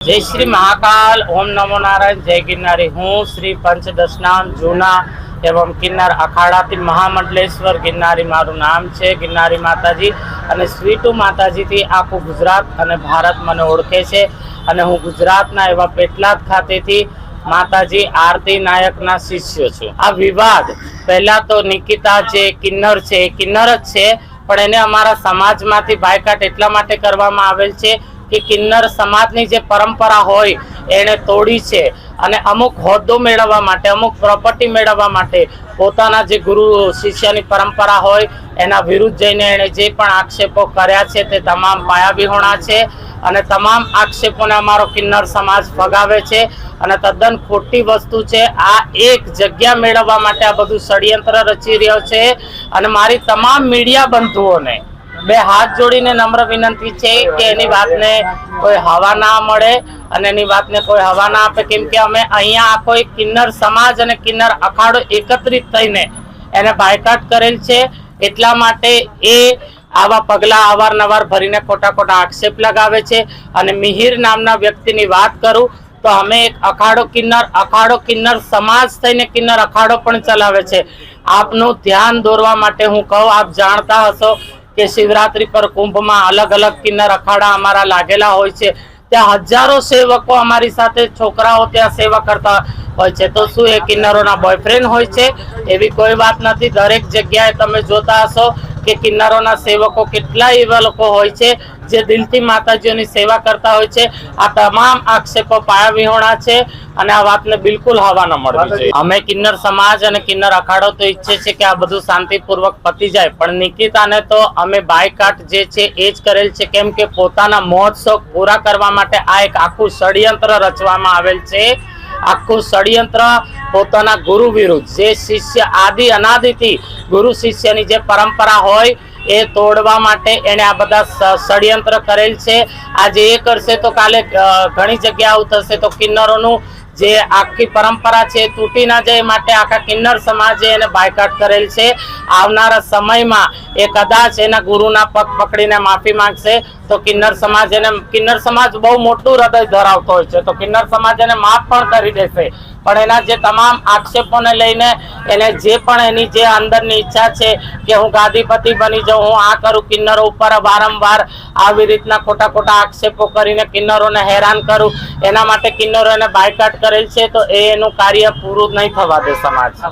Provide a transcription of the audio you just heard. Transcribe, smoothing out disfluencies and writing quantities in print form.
जय श्री महाकाल, ओम नमो नारायण, जय गिरनारी। हूँ श्री पंचदशनाम जूना एवं किन्नर अखाड़ा महामंडलेश्वर गिरनारी मारू नाम है। गिरनारी माताजी अने स्वीटू माताजी थी आखू गुजरात अने भारत मने ओळखे छे। अने हूँ गुजरातना एवा पेटलाद खाते थी माताजी आरती नायक ना शिष्य छूं। आ विवाद पहला तो निकिता जे किन्नर छे किन्नर ज छे, पण एने अमारा समाजमांथी बायकाट एटला माटे करवामां आवेल छे कि किन्नर समाजनी जे परंपरा होय एने तोड़ी छे अने अमुक होद्दो मेळववा माटे, अमुक प्रॉपर्टी मेळववा माटे पोताना जे गुरु शिष्यनी परंपरा होय एना विरुद्ध जईने एणे जे पण आक्षेपो कर्या छे ते तमाम पायाविहोणा छे अने तमाम आक्षेपोने अमारो किन्नर समाज फगावे छे अने तद्दन खोटी वस्तु छे। आ एक जग्या मेळववा माटे आ बधुं षड्यंत्र रची रह्यो छे अने मारी तमाम मीडिया बंधुओने बे हाथ जोड़ीने नम्र विनंती छे कि एनी वातने कोई हवा ना मळे अने एनी वातने कोई हवा ना आपे, केम के अमे अहींया आखो एक किन्नर समाज अने किन्नर अखाड़ो एकत्रित थईने एने बायकाट करेल छे। एटला माटे ए आवा पगला अवारनवार भरीने खोटा खोटा आक्षेप लगावे छे। अने मिहिर नामना व्यक्तिनी वात करूं तो अमे एक अखाड़ो किन्नर समाज थईने किन्नर अखाड़ो पण चलावे छे। आपनुं ध्यान दोरवा माटे हूँ कहूं, आप जाणता हशो कि शिवरात्रि पर कुंभ में अलग अलग किन्नर अखाड़ा अमारा लागेला होय छे। त्या हजारों सेवको अमारी साथे छोकराओ त्या सेवा करता होय छे। तो शुं ए किन्नरोना बॉयफ्रेंड होय छे? एवी कोई बात नथी। दरेक जग्याए तमे जोता हशो कि किन्नरोना सेवको केटला एवा लोको होय छे जे दिलथी माताजीओनी सेवा करता होय छे। आ तमाम आक्षेपो पायाविहोणा छे अने आ वातने बिलकुल हवा न मळवी जोईए। अमे किन्नर समाज अने किन्नर अखाड़ो तो इच्छे छे कि आ बधुं शांतिपूर्वक पती जाय, पण निकिताने तो अमे बायकाट जे छे एज करेल छे, केम के पोताना महोत्सव पूरा करवा माटे आ एक आखुं षड्यंत्र रचवामां आवेल छे। आखुं षड्यंत्र पोताना गुरु विरुद्ध जे शिष्य आदि अनादिथी गुरु शिष्यनी जे परंपरा होय ए तोड़वा माटे एने आ बधा षड्यंत्र करेल छे। आज ए करशे तो काले घणी जग्या आવું थशे तो किन्नरोनुं जे आखी परंपरा छे तूटी ना जाय माटे आखा किन्नर समाजे एने बायकाट करेल छे। आवनारा समयमां ए कदाच एना गुरुना पग पकड़ीने माफी मांगशे तो किन्नर समाज बहु मोटुं हृदय धरावतो होय छे तो किन्नर समाज एने माफ पण करी देशे। पण एना जे तमाम आक्षेपोने लईने एने जे पण एनी जे अंदरनी इच्छा छे कि हूँ गादीपति बनी जाऊं, हूँ आ करूं, किन्नरो उपर वारंवार आवी रीतना खोटा खोटा आक्षेपो करीने किन्नरोने हैरान करूं, एना माटे किन्नरो एने बायकाट करेल छे तो एनुं कार्य पूरुं नहीं थवा दे समाज।